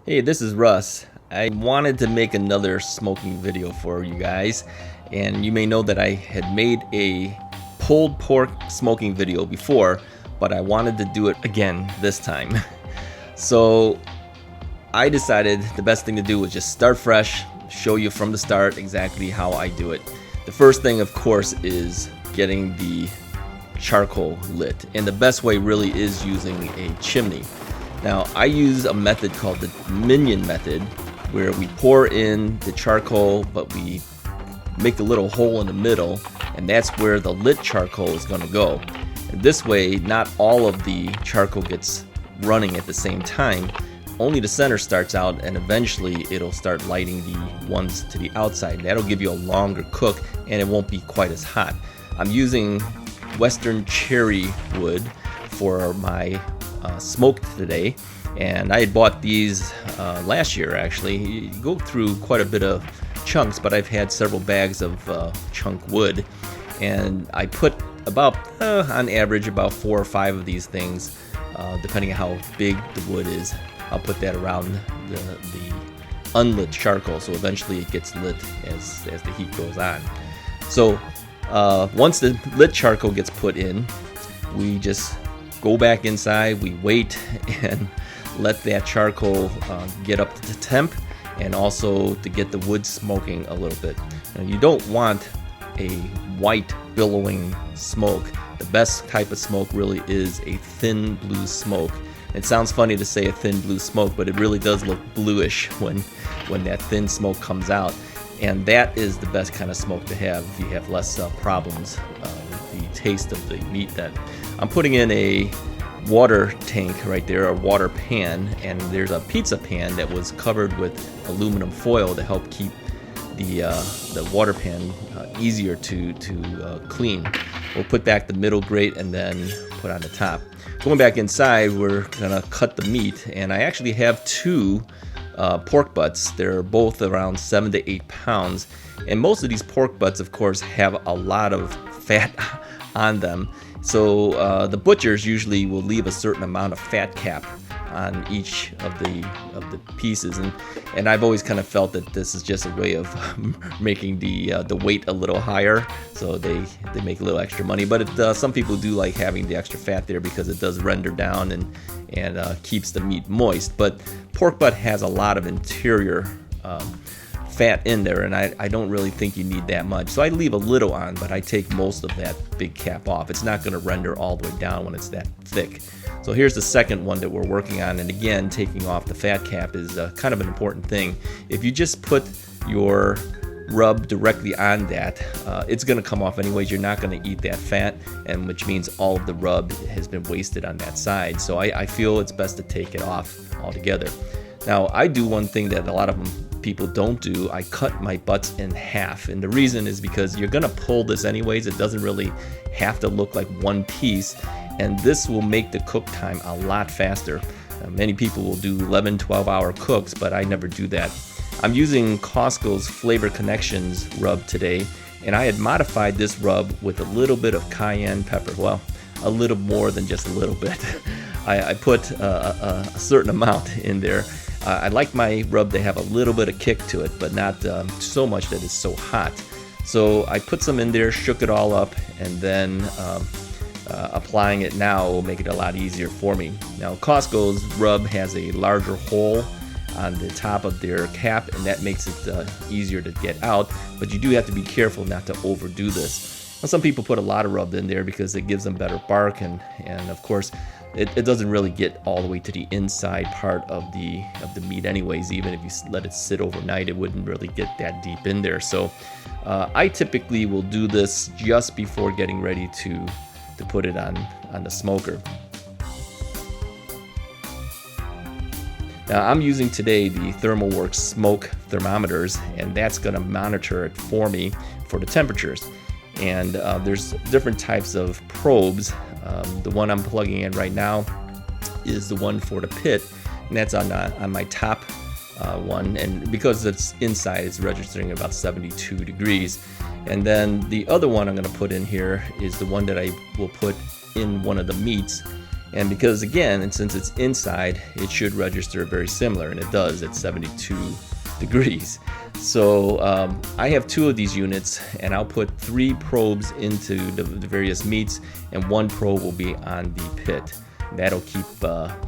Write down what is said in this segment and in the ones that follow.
Hey, this is Russ. I wanted to make another smoking video for you guys, and you may know that I had made a pulled pork smoking video before, but I wanted to do it again this time. So I decided the best thing to do was just start fresh, show you from the start exactly how I do it. The first thing, of course, is getting the charcoal lit, and the best way really is using a chimney. Now, I use a method called the minion method, where we pour in the charcoal, but we make a little hole in the middle, and that's where the lit charcoal is going to go. And this way, not all of the charcoal gets running at the same time. Only the center starts out, and eventually it'll start lighting the ones to the outside. That'll give you a longer cook, and it won't be quite as hot. I'm using Western cherry wood for my smoke today, and I had bought these last year. Actually, you go through quite a bit of chunks, but I've had several bags of chunk wood, and I put about on average about 4 or 5 of these things, depending on how big the wood is. I'll put that around the unlit charcoal, so eventually it gets lit as the heat goes on. So once the lit charcoal gets put in, we just go back inside, we wait and let that charcoal get up to temp, and also to get the wood smoking a little bit. Now, you don't want a white billowing smoke. The best type of smoke really is a thin blue smoke. It sounds funny to say a thin blue smoke, but it really does look bluish when that thin smoke comes out. And that is the best kind of smoke to have if you have less problems with the taste of the meat. That I'm putting in a water tank right there, a water pan, and there's a pizza pan that was covered with aluminum foil to help keep the water pan easier to clean. We'll put back the middle grate and then put on the top. Going back inside, we're gonna cut the meat, and I actually have 2 pork butts. They're both around 7 to 8 pounds, and most of these pork butts, of course, have a lot of fat on them. So the butchers usually will leave a certain amount of fat cap on each of the pieces, and I've always kind of felt that this is just a way of making the weight a little higher, so they make a little extra money. But some people do like having the extra fat there because it does render down and keeps the meat moist. But pork butt has a lot of interior fat in there, and I don't really think you need that much, so I leave a little on, but I take most of that big cap off. It's not going to render all the way down when it's that thick. So here's the second one that we're working on, and again, taking off the fat cap is kind of an important thing. If you just put your rub directly on that, it's going to come off anyways. You're not going to eat that fat, and which means all of the rub has been wasted on that side. So I feel it's best to take it off altogether. Now, I do one thing that a lot of people don't do. I cut my butts in half, and the reason is because you're gonna pull this anyways. It doesn't really have to look like one piece, and this will make the cook time a lot faster. Many people will do 11-12 hour cooks, but I never do that. I'm using Costco's Flavor Connections rub today, and I had modified this rub with a little bit of cayenne pepper. Well, a little more than just a little bit. I put a certain amount in there. I like my rub to have a little bit of kick to it, but not so much that it's so hot. So I put some in there, shook it all up, and then applying it now will make it a lot easier for me. Now, Costco's rub has a larger hole on the top of their cap, and that makes it easier to get out, but you do have to be careful not to overdo this. Now, some people put a lot of rub in there because it gives them better bark, and of course it doesn't really get all the way to the inside part of the meat anyways. Even if you let it sit overnight, it wouldn't really get that deep in there. So I typically will do this just before getting ready to put it on the smoker. Now, I'm using today the ThermalWorks smoke thermometers, and that's going to monitor it for me for the temperatures. And there's different types of probes. The one I'm plugging in right now is the one for the pit, and that's on my top one. And because it's inside, it's registering about 72 degrees. And then the other one I'm going to put in here is the one that I will put in one of the meats, And because again, and since it's inside, it should register very similar, and it does at 72 degrees. So I have 2 of these units, and I'll put 3 probes into the various meats, and 1 probe will be on the pit. That'll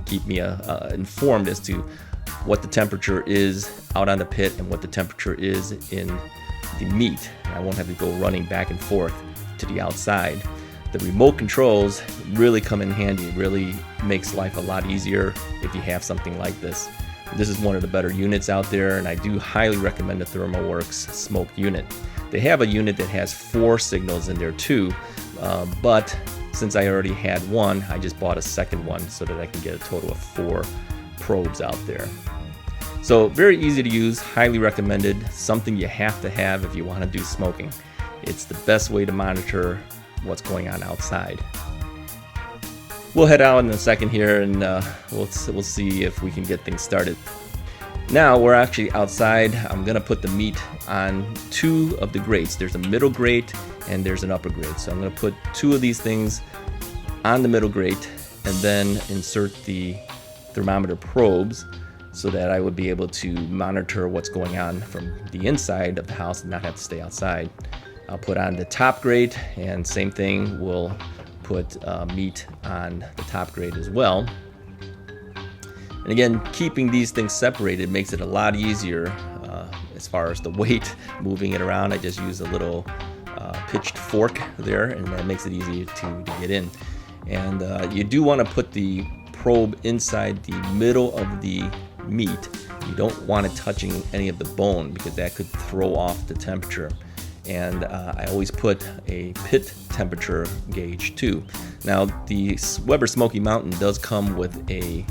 keep me informed as to what the temperature is out on the pit and what the temperature is in the meat. I won't have to go running back and forth to the outside. The remote controls really come in handy. It really makes life a lot easier if you have something like this. This is one of the better units out there, and I do highly recommend the ThermoWorks Smoke unit. They have a unit that has 4 signals in there too, but since I already had one, I just bought a second one so that I can get a total of 4 probes out there. So very easy to use, highly recommended, something you have to have if you want to do smoking. It's the best way to monitor what's going on outside. We'll head out in a second here, and we'll see if we can get things started. Now we're actually outside. I'm gonna put the meat on 2 of the grates. There's a middle grate and there's an upper grate. So I'm gonna put 2 of these things on the middle grate and then insert the thermometer probes so that I would be able to monitor what's going on from the inside of the house and not have to stay outside. I'll put on the top grate, and same thing, we'll put meat on the top grate as well. And again, keeping these things separated makes it a lot easier as far as the weight, moving it around. I just use a little pitched fork there, and that makes it easier to get in. And you do want to put the probe inside the middle of the meat. You don't want it touching any of the bone because that could throw off the temperature. And I always put a pit temperature gauge too. Now the Weber Smokey Mountain does come with a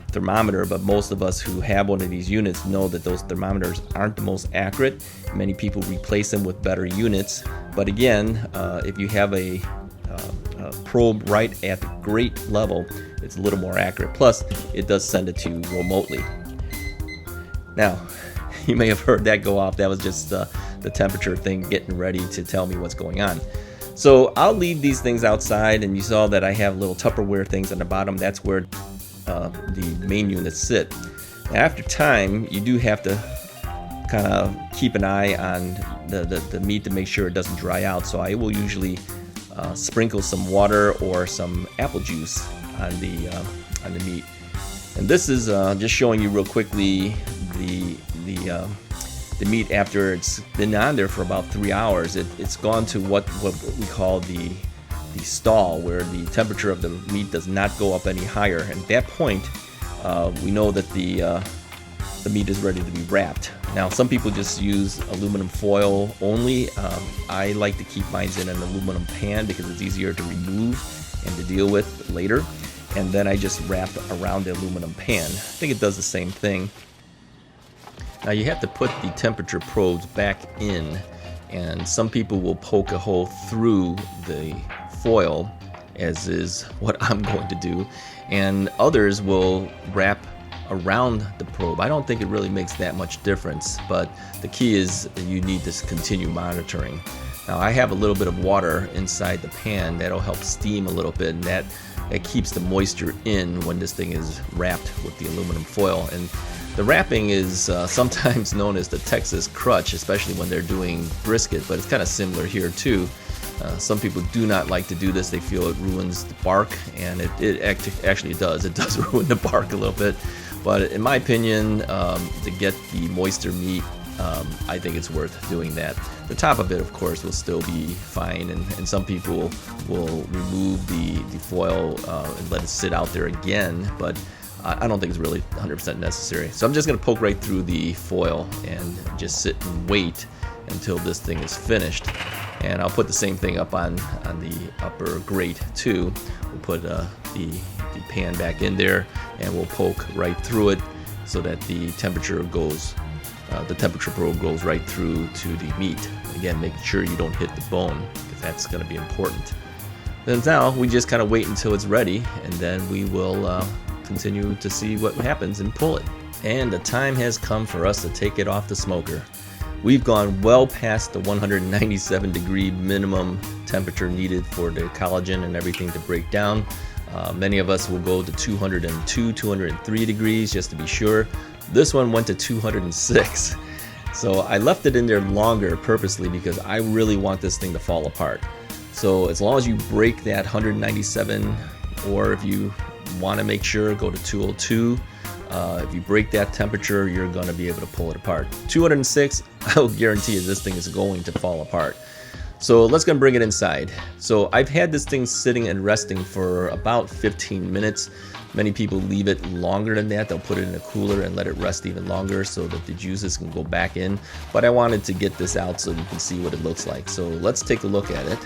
thermometer, but most of us who have one of these units know that those thermometers aren't the most accurate. Many people replace them with better units, but again, if you have a probe right at the grate level, it's a little more accurate. Plus, it does send it to you remotely. Now, you may have heard that go off. That was just the temperature thing getting ready to tell me what's going on. So I'll leave these things outside, and you saw that I have little Tupperware things on the bottom. That's where the main units sit. After time, you do have to kind of keep an eye on the meat to make sure it doesn't dry out. So I will usually sprinkle some water or some apple juice on the meat. And this is just showing you real quickly the meat after it's been on there for about 3 hours. It's gone to what we call the stall, where the temperature of the meat does not go up any higher. And at that point, we know that the meat is ready to be wrapped. Now, some people just use aluminum foil only. I like to keep mine in an aluminum pan because it's easier to remove and to deal with later. And then I just wrap around the aluminum pan. I think it does the same thing. Now you have to put the temperature probes back in, and some people will poke a hole through the foil, as is what I'm going to do, and others will wrap around the probe. I don't think it really makes that much difference, but the key is you need to continue monitoring. Now I have a little bit of water inside the pan that'll help steam a little bit, and that keeps the moisture in when this thing is wrapped with the aluminum foil. And the wrapping is sometimes known as the Texas crutch, especially when they're doing brisket, but it's kind of similar here too. Some people do not like to do this. They feel it ruins the bark, and it actually does. It does ruin the bark a little bit. But in my opinion, to get the moisture meat, I think it's worth doing that. The top of it, of course, will still be fine, and some people will remove the foil and let it sit out there again, but I don't think it's really 100% necessary. So I'm just going to poke right through the foil and just sit and wait until this thing is finished. And I'll put the same thing up on the upper grate too. We'll put the pan back in there, and we'll poke right through it so that the temperature probe goes right through to the meat. Again, making sure you don't hit the bone, because that's going to be important. Then now we just kind of wait until it's ready, and then we will continue to see what happens and pull it. And the time has come for us to take it off the smoker. We've gone well past the 197 degree minimum temperature needed for the collagen and everything to break down. Many of us will go to 202, 203 degrees just to be sure. This one went to 206. So I left it in there longer purposely because I really want this thing to fall apart. So as long as you break that 197, or if you want to make sure, go to 202. If you break that temperature, you're going to be able to pull it apart. 206, I'll guarantee you this thing is going to fall apart. So let's go and bring it inside. So I've had this thing sitting and resting for about 15 minutes. Many people leave it longer than that. They'll put it in a cooler and let it rest even longer so that the juices can go back in. But I wanted to get this out so you can see what it looks like. So let's take a look at it.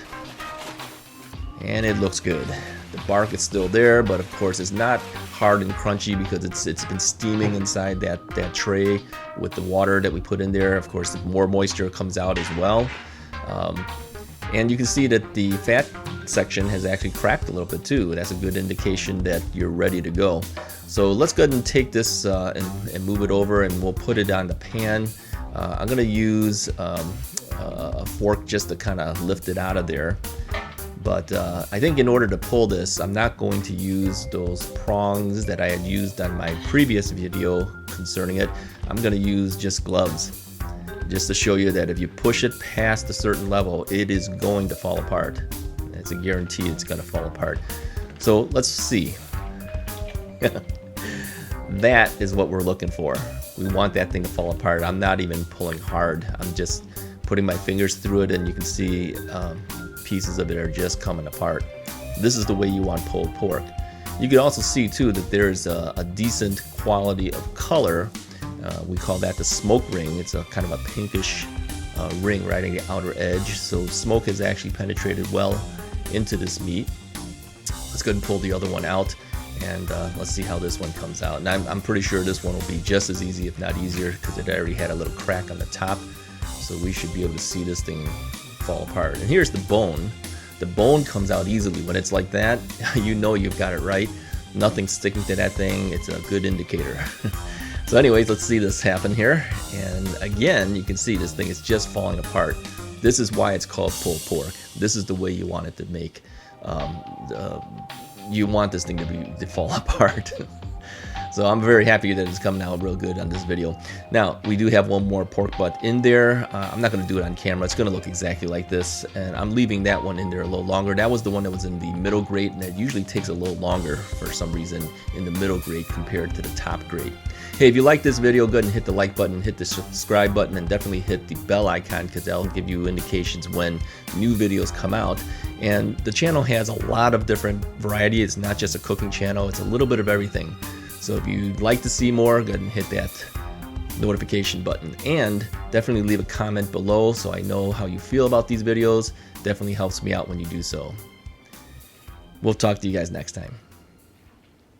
And it looks good. The bark is still there, but of course it's not hard and crunchy because it's been steaming inside that tray with the water that we put in there. Of course, more moisture comes out as well. And you can see that the fat section has actually cracked a little bit too. That's a good indication that you're ready to go. So let's go ahead and take this and move it over, and we'll put it on the pan. I'm going to use a fork just to kind of lift it out of there. But I think in order to pull this, I'm not going to use those prongs that I had used on my previous video concerning it. I'm going to use just gloves, just to show you that if you push it past a certain level, it is going to fall apart. It's a guarantee it's going to fall apart. So let's see. That is what we're looking for. We want that thing to fall apart. I'm not even pulling hard. I'm just putting my fingers through it, and you can see pieces of it are just coming apart. This is the way you want pulled pork. You can also see too that there's a decent quality of color. We call that the smoke ring. It's a kind of a pinkish ring right on the outer edge. So smoke has actually penetrated well into this meat. Let's go ahead and pull the other one out, and let's see how this one comes out. And I'm pretty sure this one will be just as easy, if not easier, because it already had a little crack on the top. So we should be able to see this thing fall apart. And here's the bone. The bone comes out easily. When it's like that, you know you've got it right. Nothing sticking to that thing. It's a good indicator. So anyways, let's see this happen here. And again, you can see this thing is just falling apart. This is why it's called pulled pork. This is the way you want it to make. You want this thing to fall apart. So I'm very happy that it's coming out real good on this video. Now, we do have one more pork butt in there. I'm not going to do it on camera. It's going to look exactly like this. And I'm leaving that one in there a little longer. That was the one that was in the middle grate, and it usually takes a little longer for some reason in the middle grate compared to the top grate. Hey, if you like this video, go ahead and hit the like button, hit the subscribe button, and definitely hit the bell icon, because that'll give you indications when new videos come out. And the channel has a lot of different variety. It's not just a cooking channel. It's a little bit of everything. So if you'd like to see more, go ahead and hit that notification button, and definitely leave a comment below so I know how you feel about these videos. Definitely helps me out when you do so. We'll talk to you guys next time.